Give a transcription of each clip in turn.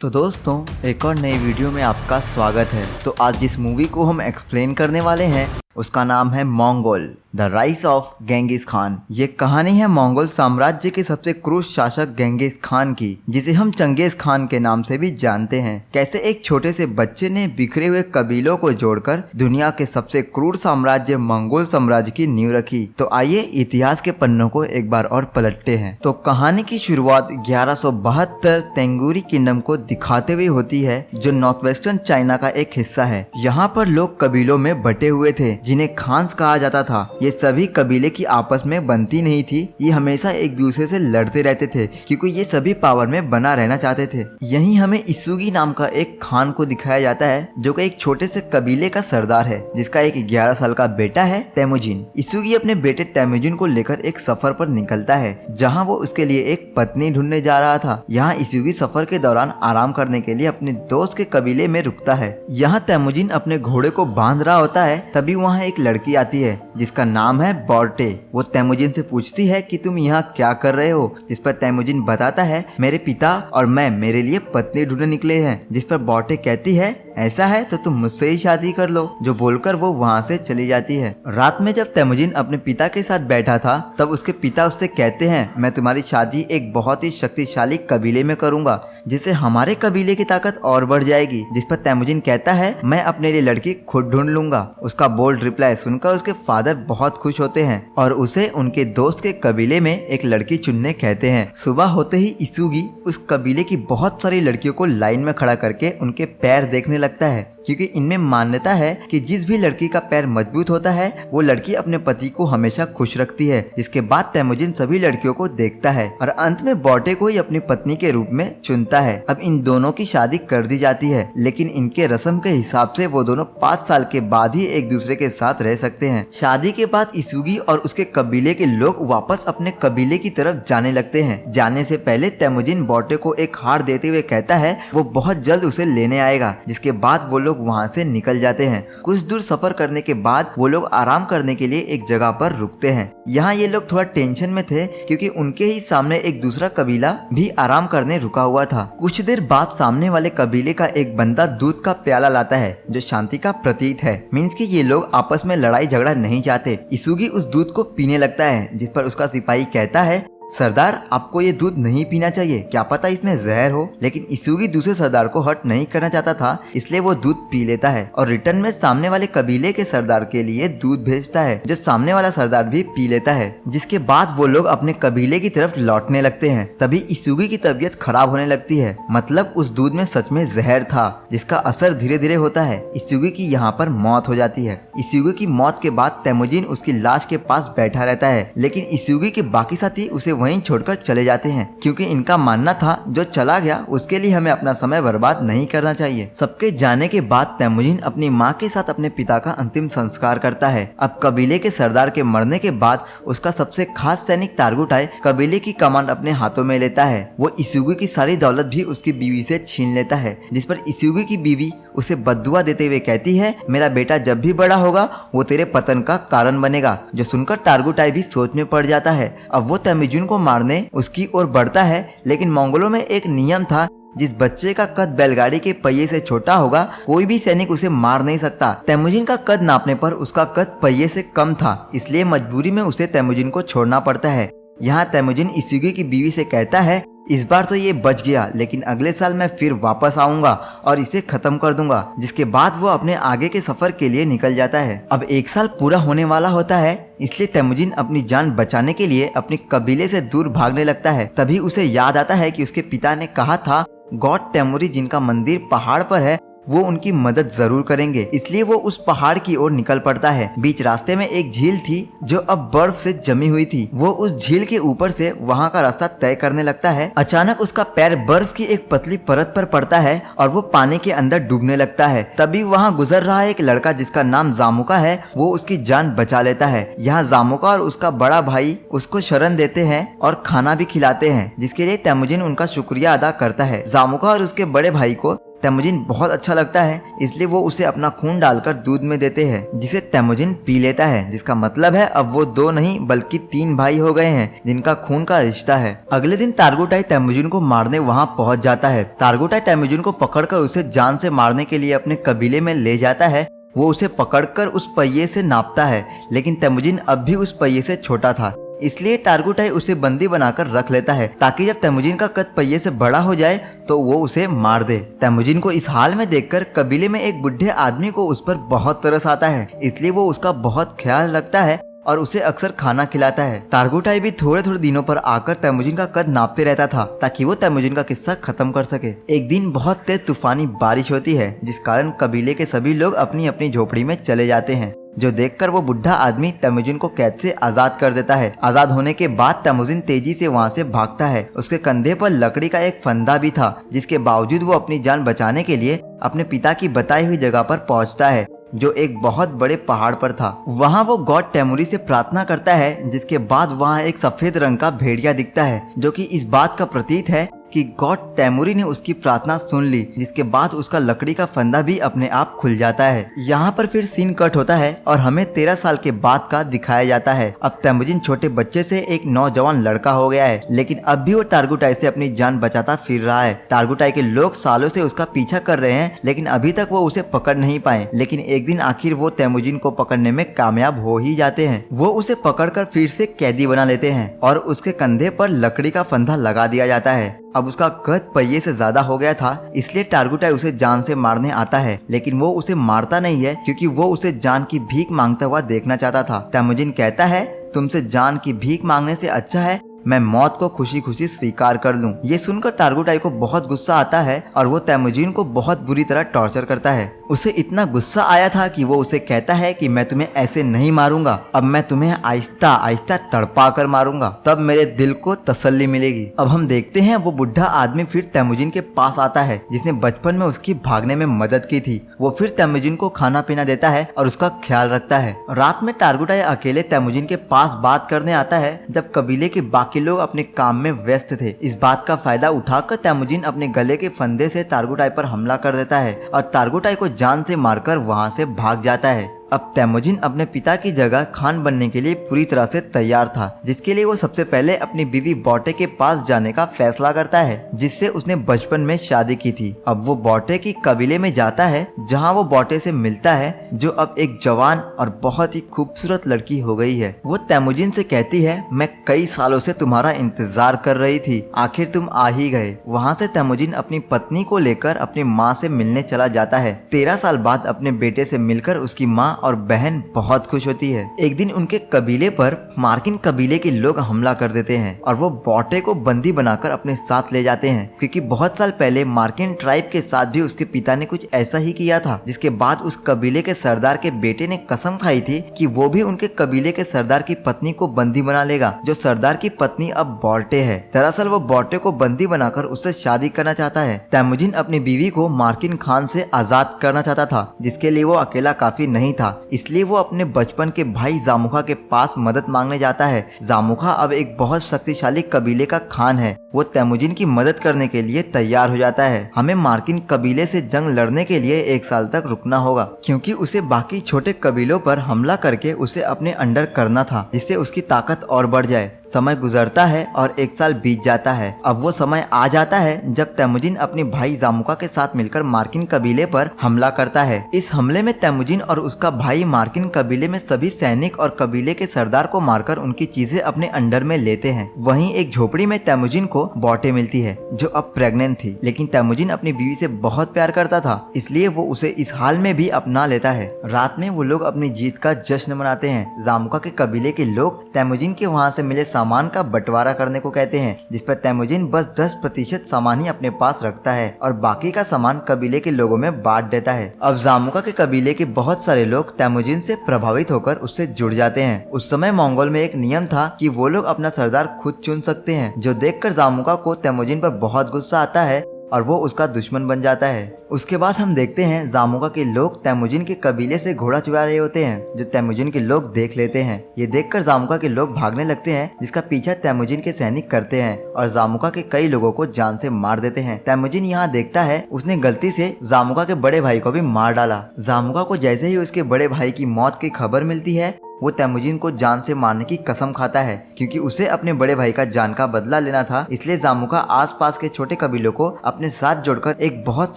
तो दोस्तों एक और नई वीडियो में आपका स्वागत है। तो आज जिस मूवी को हम एक्सप्लेन करने वाले हैं उसका नाम है Mongol the rise of Genghis Khan. ये कहानी है मंगोल साम्राज्य के सबसे क्रूर शासक गेंगिस खान की, जिसे हम चंगेज खान के नाम से भी जानते हैं। कैसे एक छोटे से बच्चे ने बिखरे हुए कबीलों को जोड़कर दुनिया के सबसे क्रूर साम्राज्य मंगोल साम्राज्य की नींव रखी। तो आइए इतिहास के पन्नों को एक बार और पलटते हैं। तो कहानी की शुरुआत 1172 तेंगुरी किंगडम को दिखाते हुए होती है, जो नॉर्थ वेस्टर्न चाइना का एक हिस्सा है। यहाँ पर लोग कबीलों में बटे हुए थे जिन्हें खान्स कहा जाता था। ये सभी कबीले की आपस में बनती नहीं थी, ये हमेशा एक दूसरे से लड़ते रहते थे क्योंकि ये सभी पावर में बना रहना चाहते थे। यहीं हमें इसुगी नाम का एक खान को दिखाया जाता है जो कि एक छोटे से कबीले का सरदार है, जिसका एक 11 साल का बेटा है तेमुजिन। इसुगी अपने बेटे तेमुजिन को लेकर एक सफर पर निकलता है जहाँ वो उसके लिए एक पत्नी ढूंढने जा रहा था। यहाँ इसुगी सफर के दौरान आराम करने के लिए अपने दोस्त के कबीले में रुकता है। यहाँ तेमुजिन अपने घोड़े को बांध रहा होता है, तभी वहाँ एक लड़की आती है जिसका नाम है बोर्टे। वो तेमुजिन से पूछती है कि तुम यहाँ क्या कर रहे हो, जिस पर तेमुजिन बताता है मेरे पिता और मैं मेरे लिए पत्नी ढूंढने निकले हैं। जिस पर बोर्टे कहती है ऐसा है तो तुम मुझसे ही शादी कर लो, जो बोलकर वो वहाँ से चली जाती है। रात में जब तेमुजिन अपने पिता के साथ बैठा था तब उसके पिता उससे कहते हैं मैं तुम्हारी शादी एक बहुत ही शक्तिशाली कबीले में करूंगा, जिससे हमारे कबीले की ताकत और बढ़ जाएगी। जिस पर तेमुजिन कहता है मैं अपने लिए लड़की खुद ढूंढ लूंगा। उसका बोल्ड रिप्लाई सुनकर उसके फादर बहुत खुश होते हैं और उसे उनके दोस्त के कबीले में एक लड़की चुनने कहते हैं। सुबह होते ही इसुगी उस कबीले की बहुत सारी लड़कियों को लाइन में खड़ा करके उनके पैर देखने लगता है, क्योंकि इनमें मान्यता है कि जिस भी लड़की का पैर मजबूत होता है वो लड़की अपने पति को हमेशा खुश रखती है। जिसके बाद तेमुजिन सभी लड़कियों को देखता है और अंत में बोर्टे को ही अपनी पत्नी के रूप में चुनता है। अब इन दोनों की शादी कर दी जाती है, लेकिन इनके रस्म के हिसाब से वो दोनों 5 साल के बाद ही एक दूसरे के साथ रह सकते हैं। शादी के बाद इसुगी और उसके कबीले के लोग वापस अपने कबीले की तरफ जाने लगते हैं। जाने से पहले तेमुजिन बोर्टे को एक हार देते हुए कहता है वो बहुत जल्द उसे लेने आएगा। जिसके बाद वो लोग वहाँ से निकल जाते हैं। कुछ दूर सफर करने के बाद वो लोग आराम करने के लिए एक जगह पर रुकते हैं। यहाँ ये लोग थोड़ा टेंशन में थे क्योंकि उनके ही सामने एक दूसरा कबीला भी आराम करने रुका हुआ था। कुछ देर बाद सामने वाले कबीले का एक बंदा दूध का प्याला लाता है जो शांति का प्रतीक है। मीन्स कि ये लोग आपस में लड़ाई झगड़ा नहीं चाहते। इसुगी उस दूध को पीने लगता है, जिस पर उसका सिपाही कहता है सरदार आपको ये दूध नहीं पीना चाहिए, क्या पता इसमें जहर हो। लेकिन इसुगी दूसरे सरदार को हर्ट नहीं करना चाहता था, इसलिए वो दूध पी लेता है और रिटर्न में सामने वाले कबीले के सरदार के लिए दूध भेजता है, जो सामने वाला सरदार भी पी लेता है। जिसके बाद वो लोग अपने कबीले की तरफ लौटने लगते हैं। तभी इसुगी की तबीयत खराब होने लगती है, मतलब उस दूध में सच में जहर था, जिसका असर धीरे धीरे होता है। इसुगी की यहाँ पर मौत हो जाती है। इसुगी की मौत के बाद तेमुजिन उसकी लाश के पास बैठा रहता है, लेकिन इसुगी के बाकी साथी उसे वहीं छोड़कर चले जाते हैं, क्योंकि इनका मानना था जो चला गया उसके लिए हमें अपना समय बर्बाद नहीं करना चाहिए। सबके जाने के बाद तेमुजिन अपनी माँ के साथ अपने पिता का अंतिम संस्कार करता है। अब कबीले के सरदार के मरने के बाद उसका सबसे खास सैनिक तारगुटाई कबीले की कमांड अपने हाथों में लेता है। वो इसुगी की सारी दौलत भी उसकी बीवी से छीन लेता है, जिस पर इसुगी की बीवी उसे बद्दुआ देते हुए कहती है मेरा बेटा जब भी बड़ा होगा वो तेरे पतन का कारण बनेगा। जो सुनकर तारगुटाई भी सोच में पड़ जाता है। अब वो तेमुजिन को मारने उसकी ओर बढ़ता है, लेकिन मंगोलों में एक नियम था जिस बच्चे का कद बैलगाड़ी के पहिए से छोटा होगा कोई भी सैनिक उसे मार नहीं सकता। तेमुजिन का कद नापने पर उसका कद पहिए से कम था, इसलिए मजबूरी में उसे तेमुजिन को छोड़ना पड़ता है। यहाँ तेमुजिन इसुगी की बीवी से कहता है इस बार तो ये बच गया, लेकिन अगले साल मैं फिर वापस आऊंगा और इसे खत्म कर दूंगा। जिसके बाद वो अपने आगे के सफर के लिए निकल जाता है। अब 1 साल पूरा होने वाला होता है, इसलिए तेमुजिन अपनी जान बचाने के लिए अपने कबीले से दूर भागने लगता है। तभी उसे याद आता है कि उसके पिता ने कहा था गॉड टेमुरी जिनका मंदिर पहाड़ पर है वो उनकी मदद जरूर करेंगे, इसलिए वो उस पहाड़ की ओर निकल पड़ता है। बीच रास्ते में एक झील थी जो अब बर्फ से जमी हुई थी। वो उस झील के ऊपर से वहाँ का रास्ता तय करने लगता है। अचानक उसका पैर बर्फ की एक पतली परत पर पड़ता है और वो पानी के अंदर डूबने लगता है। तभी वहाँ गुजर रहा एक लड़का जिसका नाम जामुका है, वो उसकी जान बचा लेता है। यहाँ जामुका और उसका बड़ा भाई उसको शरण देते हैं और खाना भी खिलाते हैं, जिसके लिए तेमुजिन उनका शुक्रिया अदा करता है। जामुका और उसके बड़े भाई को तेमुजिन बहुत अच्छा लगता है, इसलिए वो उसे अपना खून डालकर दूध में देते हैं, जिसे तेमुजिन पी लेता है, जिसका मतलब है अब वो 2 नहीं बल्कि 3 भाई हो गए हैं जिनका खून का रिश्ता है। अगले दिन तारगुटाई तेमुजिन को मारने वहाँ पहुँच जाता है। तारगुटाई तेमुजिन को पकड़कर उसे जान से मारने के लिए अपने कबीले में ले जाता है। वो उसे पकड़कर उस पहिए से नापता है, लेकिन तेमुजिन अब भी उस पहिए से छोटा था, इसलिए तारगुटाई उसे बंदी बनाकर रख लेता है ताकि जब तेमुजिन का कद पहिए से बड़ा हो जाए तो वो उसे मार दे। तेमुजिन को इस हाल में देखकर कबीले में एक बुढ़े आदमी को उस पर बहुत तरस आता है, इसलिए वो उसका बहुत ख्याल रखता है और उसे अक्सर खाना खिलाता है। तारगुटाई भी थोड़े थोड़े दिनों पर आकर तेमुजिन का कद नापते रहता था ताकि वो तेमुजिन का किस्सा खत्म कर सके। एक दिन बहुत तेज तूफानी बारिश होती है, जिस कारण कबीले के सभी लोग अपनी अपनी झोपड़ी में चले जाते हैं, जो देखकर वो बुढ़ा आदमी तेमुजिन को कैद से आजाद कर देता है। आजाद होने के बाद तेमुजिन तेजी से वहाँ से भागता है। उसके कंधे पर लकड़ी का एक फंदा भी था, जिसके बावजूद वो अपनी जान बचाने के लिए अपने पिता की बताई हुई जगह पर पहुँचता है, जो एक बहुत बड़े पहाड़ पर था। वहाँ वो गॉड टेमुरी से प्रार्थना करता है, जिसके बाद वहाँ एक सफेद रंग का भेड़िया दिखता है, जो कि इस बात का प्रतीक है कि गॉड टेमुरी ने उसकी प्रार्थना सुन ली, जिसके बाद उसका लकड़ी का फंदा भी अपने आप खुल जाता है। यहाँ पर फिर सीन कट होता है और हमें 13 साल के बाद का दिखाया जाता है। अब तेमुजिन छोटे बच्चे से एक नौजवान लड़का हो गया है, लेकिन अब भी वो तारगुटाई से अपनी जान बचाता फिर रहा है। तारगुटाई के लोग सालों से उसका पीछा कर रहे हैं, लेकिन अभी तक वो उसे पकड़ नहीं पाए। लेकिन एक दिन आखिर वो तेमुजिन को पकड़ने में कामयाब हो ही जाते हैं। वो उसे पकड़कर फिर से कैदी बना लेते हैं और उसके कंधे पर लकड़ी का फंदा लगा दिया जाता है। अब उसका कद पहिए से ज्यादा हो गया था, इसलिए तारगुटाई उसे जान से मारने आता है, लेकिन वो उसे मारता नहीं है क्योंकि वो उसे जान की भीख मांगता हुआ देखना चाहता था। तेमुजिन कहता है, तुमसे जान की भीख मांगने से अच्छा है मैं मौत को खुशी खुशी स्वीकार कर लूं। ये सुनकर तारगुटाई को बहुत गुस्सा आता है और वो तेमुजिन को बहुत बुरी तरह टॉर्चर करता है। उसे इतना गुस्सा आया था कि वो उसे कहता है कि मैं तुम्हें ऐसे नहीं मारूंगा, अब मैं तुम्हें आहिस्ता आहिस्ता तड़पा कर मारूंगा, तब मेरे दिल को तसल्ली मिलेगी। अब हम देखते हैं वो बुढ़ा आदमी फिर तेमुजिन के पास आता है, जिसने बचपन में उसकी भागने में मदद की थी। वो फिर तेमुजिन को खाना पीना देता है और उसका ख्याल रखता है। रात में तारगुटाई अकेले तेमुजिन के पास बात करने आता है, जब कबीले के बाकी लोग अपने काम में व्यस्त थे। इस बात का फायदा उठाकर तेमुजिन अपने गले के फंदे से तारगुटाई पर हमला कर देता है और तारगुटाई को जान से मारकर वहां से भाग जाता है। अब तेमुजिन अपने पिता की जगह खान बनने के लिए पूरी तरह से तैयार था, जिसके लिए वो सबसे पहले अपनी बीवी बोटे के पास जाने का फैसला करता है, जिससे उसने बचपन में शादी की थी। अब वो बोटे की कबीले में जाता है, जहां वो बोटे से मिलता है, जो अब एक जवान और बहुत ही खूबसूरत लड़की हो गई है। वो तेमुजिन से कहती है, मैं कई सालों से तुम्हारा इंतजार कर रही थी, आखिर तुम आ ही गए। वहाँ से तेमुजिन अपनी पत्नी को लेकर अपनी माँ से मिलने चला जाता है। 13 साल बाद अपने बेटे से मिलकर उसकी माँ और बहन बहुत खुश होती है। एक दिन उनके कबीले पर मार्किन कबीले के लोग हमला कर देते हैं और वो बोटे को बंदी बनाकर अपने साथ ले जाते हैं, क्योंकि बहुत साल पहले मार्किन ट्राइब के साथ भी उसके पिता ने कुछ ऐसा ही किया था, जिसके बाद उस कबीले के सरदार के बेटे ने कसम खाई थी कि वो भी उनके कबीले के सरदार की पत्नी को बंदी बना लेगा, जो सरदार की पत्नी अब बोटे है। दरअसल वो बोटे को बंदी बनाकर उससे शादी करना चाहता है। तेमुजिन अपनी बीवी को मार्किन खान से आजाद करना चाहता था, जिसके लिए वो अकेला काफी नहीं था, इसलिए वो अपने बचपन के भाई जामुखा के पास मदद मांगने जाता है। जामुखा अब एक बहुत शक्तिशाली कबीले का खान है। वो तेमुजिन की मदद करने के लिए तैयार हो जाता है। हमें मार्किन कबीले से जंग लड़ने के लिए 1 साल तक रुकना होगा, क्योंकि उसे बाकी छोटे कबीलों पर हमला करके उसे अपने अंडर करना था, जिससे उसकी ताकत और बढ़ जाए। समय गुजरता है और 1 साल बीत जाता है। अब वो समय आ जाता है जब तेमुजिन अपने भाई जामुखा के साथ मिलकर मार्किन कबीले पर हमला करता है। इस हमले में तेमुजिन और उसका भाई मार्किन कबीले में सभी सैनिक और कबीले के सरदार को मारकर उनकी चीजें अपने अंडर में लेते हैं। वहीं एक झोपड़ी में तेमुजिन को बोटे मिलती है, जो अब प्रेग्नेंट थी, लेकिन तेमुजिन अपनी बीवी से बहुत प्यार करता था, इसलिए वो उसे इस हाल में भी अपना लेता है। रात में वो लोग अपनी जीत का जश्न मनाते हैं। जामुका के कबीले के लोग तेमुजिन के वहाँ से मिले सामान का बंटवारा करने को कहते हैं, जिस पर तेमुजिन बस 10% सामान ही अपने पास रखता है और बाकी का सामान कबीले के लोगों में बांट देता है। अब जामुका के कबीले के बहुत सारे लोग तेमुजिन से प्रभावित होकर उससे जुड़ जाते हैं। उस समय मंगोल में एक नियम था कि वो लोग अपना सरदार खुद चुन सकते हैं, जो देखकर जामुका को तेमुजिन पर बहुत गुस्सा आता है और वो उसका दुश्मन बन जाता है। उसके बाद हम देखते हैं जामुका के लोग तेमुजिन के कबीले से घोड़ा चुरा रहे होते हैं, जो तेमुजिन के लोग देख लेते हैं। ये देखकर जामुका के लोग भागने लगते हैं, जिसका पीछा तेमुजिन के सैनिक करते हैं और जामुका के कई लोगों को जान से मार देते हैं। तेमुजिन यहाँ देखता है उसने गलती से जामुका के बड़े भाई को भी मार डाला। जामुका को जैसे ही उसके बड़े भाई की मौत की खबर मिलती है, वो तेमुजिन को जान से मारने की कसम खाता है, क्योंकि उसे अपने बड़े भाई का जान का बदला लेना था। इसलिए जामुका आसपास के छोटे कबीलों को अपने साथ जोड़कर एक बहुत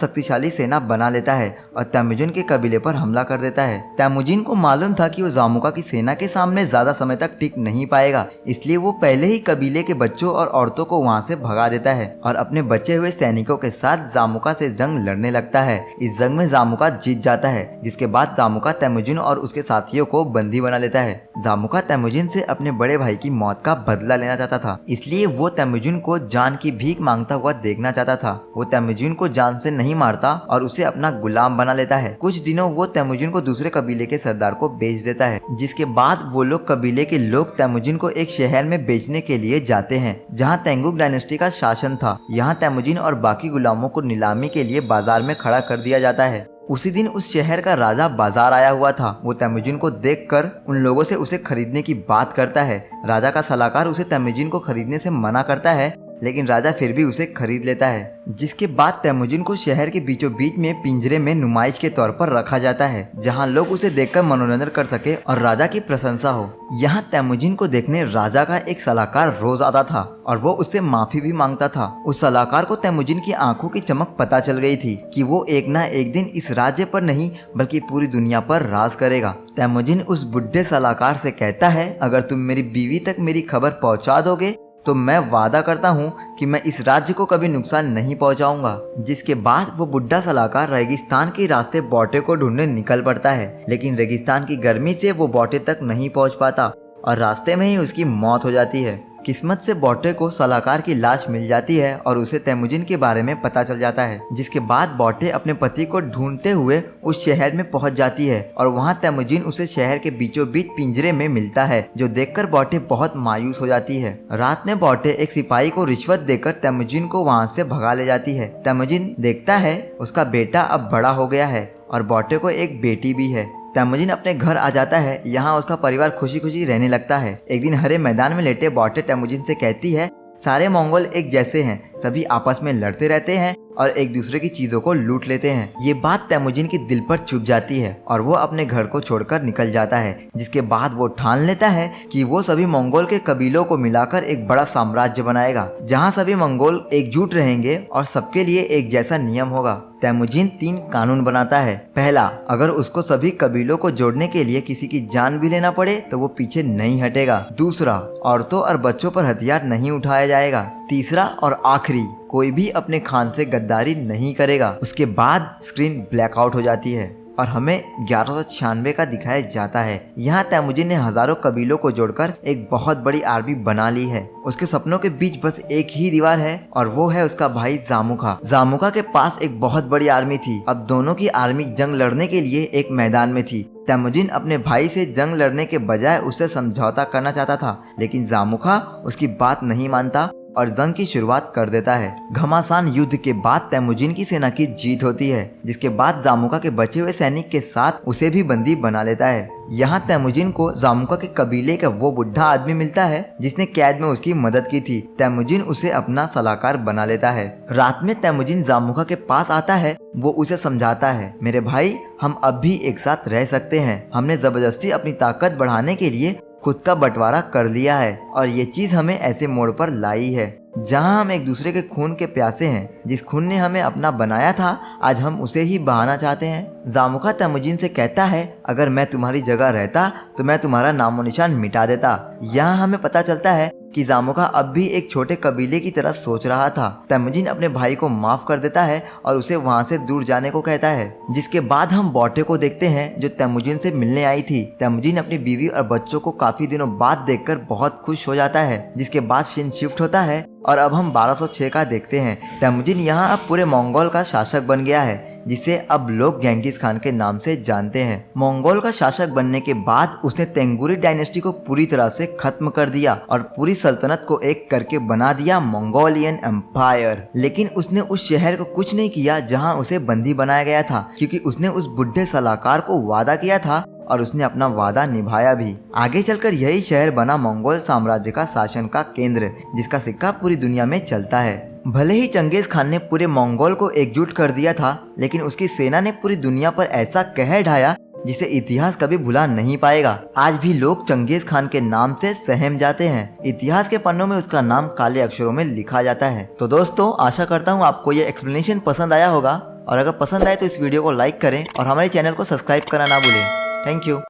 शक्तिशाली सेना बना लेता है और तेमुजिन के कबीले पर हमला कर देता है। तेमुजिन को मालूम था कि वो जामुका की सेना के सामने ज्यादा समय तक टिक नहीं पाएगा, इसलिए वो पहले ही कबीले के बच्चों और औरतों को वहाँ से भगा देता है और अपने बचे हुए सैनिकों के साथ जामुका से जंग लड़ने लगता है। इस जंग में जामुका जीत जाता है, जिसके बाद जामुका तेमुजिन और उसके साथियों को बंदी बना लेता है। जामुका तेमुजिन से अपने बड़े भाई की मौत का बदला लेना चाहता था, इसलिए वो तेमुजिन को जान की भीख मांगता हुआ देखना चाहता था। वो तेमुजिन को जान से नहीं मारता और उसे अपना गुलाम बना लेता है। कुछ दिनों वो तेमुजिन को दूसरे कबीले के सरदार को बेच देता है, जिसके बाद वो लोग कबीले के लोग तेमुजिन को एक शहर में बेचने के लिए जाते हैं, जहाँ तेंगुक डायनेस्टी का शासन था। यहाँ तेमुजिन और बाकी गुलामों को नीलामी के लिए बाजार में खड़ा कर दिया जाता है। उसी दिन उस शहर का राजा बाजार आया हुआ था। वो तेमुजिन को देखकर उन लोगों से उसे खरीदने की बात करता है। राजा का सलाहकार उसे तेमुजिन को खरीदने से मना करता है, लेकिन राजा फिर भी उसे खरीद लेता है, जिसके बाद तेमुजिन को शहर के बीचों बीच में पिंजरे में नुमाइश के तौर पर रखा जाता है, जहां लोग उसे देखकर मनोरंजन कर सके और राजा की प्रशंसा हो। यहाँ तेमुजिन को देखने राजा का एक सलाहकार रोज आता था और वो उससे माफी भी मांगता था। उस सलाहकार को तेमुजिन की आंखों की चमक पता चल गई थी कि वो एक ना एक दिन इस राज्य पर नहीं बल्कि पूरी दुनिया पर राज करेगा। तेमुजिन उस बुढ़े सलाहकार से कहता है, अगर तुम मेरी बीवी तक मेरी खबर पहुंचा दोगे तो मैं वादा करता हूँ कि मैं इस राज्य को कभी नुकसान नहीं पहुँचाऊंगा। जिसके बाद वो बुढ़ा सलाहकार रेगिस्तान के रास्ते बॉटे को ढूंढने निकल पड़ता है, लेकिन रेगिस्तान की गर्मी से वो बॉटे तक नहीं पहुँच पाता और रास्ते में ही उसकी मौत हो जाती है। किस्मत से बॉटे को सलाहकार की लाश मिल जाती है और उसे तेमुजिन के बारे में पता चल जाता है, जिसके बाद बॉटे अपने पति को ढूंढते हुए उस शहर में पहुंच जाती है और वहां तेमुजिन उसे शहर के बीचों बीच पिंजरे में मिलता है, जो देखकर बॉटे बहुत मायूस हो जाती है। रात में बॉटे एक सिपाही को रिश्वत देकर तेमुजिन को वहां से भगा ले जाती है। तेमुजिन देखता है उसका बेटा अब बड़ा हो गया है और बॉटे को एक बेटी भी है। तेमुजिन अपने घर आ जाता है। यहाँ उसका परिवार खुशी खुशी रहने लगता है। एक दिन हरे मैदान में लेटे बॉटे तेमुजिन से कहती है, सारे मंगोल एक जैसे हैं, सभी आपस में लड़ते रहते हैं और एक दूसरे की चीजों को लूट लेते हैं। ये बात तेमुजिन के दिल पर चुभ जाती है और वो अपने घर को छोड़कर निकल जाता है, जिसके बाद वो ठान लेता है कि वो सभी मंगोल के कबीलों को मिलाकर एक बड़ा साम्राज्य बनाएगा, जहाँ सभी मंगोल एकजुट रहेंगे और सबके लिए एक जैसा नियम होगा। तेमुजिन 3 कानून बनाता है। पहला, अगर उसको सभी कबीलों को जोड़ने के लिए किसी की जान भी लेना पड़े तो वो पीछे नहीं हटेगा। दूसरा, औरतों और बच्चों पर हथियार नहीं उठाया जाएगा। तीसरा और आखिरी, कोई भी अपने खान से गद्दारी नहीं करेगा। उसके बाद स्क्रीन ब्लैकआउट हो जाती है और हमें 1196 का दिखाया जाता है। यहाँ तेमुजिन ने हजारों कबीलों को जोड़कर एक बहुत बड़ी आर्मी बना ली है। उसके सपनों के बीच बस एक ही दीवार है और वो है उसका भाई जामुका। जामुका के पास एक बहुत बड़ी आर्मी थी। अब दोनों की आर्मी जंग लड़ने के लिए एक मैदान में थी। तेमुजिन अपने भाई से जंग लड़ने के बजाय उससे समझौता करना चाहता था, लेकिन जामुका उसकी बात नहीं मानता और जंग की शुरुआत कर देता है। घमासान युद्ध के बाद तेमुजिन की सेना की जीत होती है, जिसके बाद जामुका के बचे हुए सैनिक के साथ उसे भी बंदी बना लेता है। यहाँ तेमुजिन को जामुका के कबीले का वो बुढ़ा आदमी मिलता है जिसने कैद में उसकी मदद की थी। तेमुजिन उसे अपना सलाहकार बना लेता है। रात में तेमुजिन जामुका के पास आता है। वो उसे समझाता है, मेरे भाई, हम अब भी एक साथ रह सकते हैं। हमने जबरदस्ती अपनी ताकत बढ़ाने के लिए खुद का बंटवारा कर लिया है और ये चीज हमें ऐसे मोड़ पर लाई है जहां हम एक दूसरे के खून के प्यासे हैं। जिस खून ने हमें अपना बनाया था, आज हम उसे ही बहाना चाहते हैं। जामुका तेमुजिन से कहता है, अगर मैं तुम्हारी जगह रहता तो मैं तुम्हारा नामो निशान मिटा देता। यहाँ हमें पता चलता है कि जामुका अब भी एक छोटे कबीले की तरह सोच रहा था। तेमुजिन अपने भाई को माफ कर देता है और उसे वहाँ से दूर जाने को कहता है। जिसके बाद हम बॉटे को देखते हैं जो तेमुजिन से मिलने आई थी। तेमुजिन अपनी बीवी और बच्चों को काफी दिनों बाद देखकर बहुत खुश हो जाता है, जिसके बाद सीन शिफ्ट होता है और अब हम 1206 का देखते हैं। तेमुजिन यहाँ अब पूरे मंगोल का शासक बन गया है। जिसे अब लोग गेंगिस खान के नाम से जानते हैं। मंगोल का शासक बनने के बाद उसने तेंगुरी डायनेस्टी को पूरी तरह से खत्म कर दिया और पूरी सल्तनत को एक करके बना दिया मंगोलियन एम्पायर। लेकिन उसने उस शहर को कुछ नहीं किया जहां उसे बंदी बनाया गया था, क्योंकि उसने उस बुढ़े सलाहकार को वादा किया था और उसने अपना वादा निभाया भी। आगे चलकर यही शहर बना मंगोल साम्राज्य का शासन का केंद्र, जिसका सिक्का पूरी दुनिया में चलता है। भले ही चंगेज खान ने पूरे मंगोल को एकजुट कर दिया था, लेकिन उसकी सेना ने पूरी दुनिया पर ऐसा कहर ढाया जिसे इतिहास कभी भुला नहीं पाएगा। आज भी लोग चंगेज खान के नाम से सहम जाते हैं। इतिहास के पन्नों में उसका नाम काले अक्षरों में लिखा जाता है। तो दोस्तों, आशा करता हूँ आपको ये एक्सप्लेनेशन पसंद आया होगा, और अगर पसंद आए तो इस वीडियो को लाइक करें और हमारे चैनल को सब्सक्राइब करना ना भूलें। Thank you.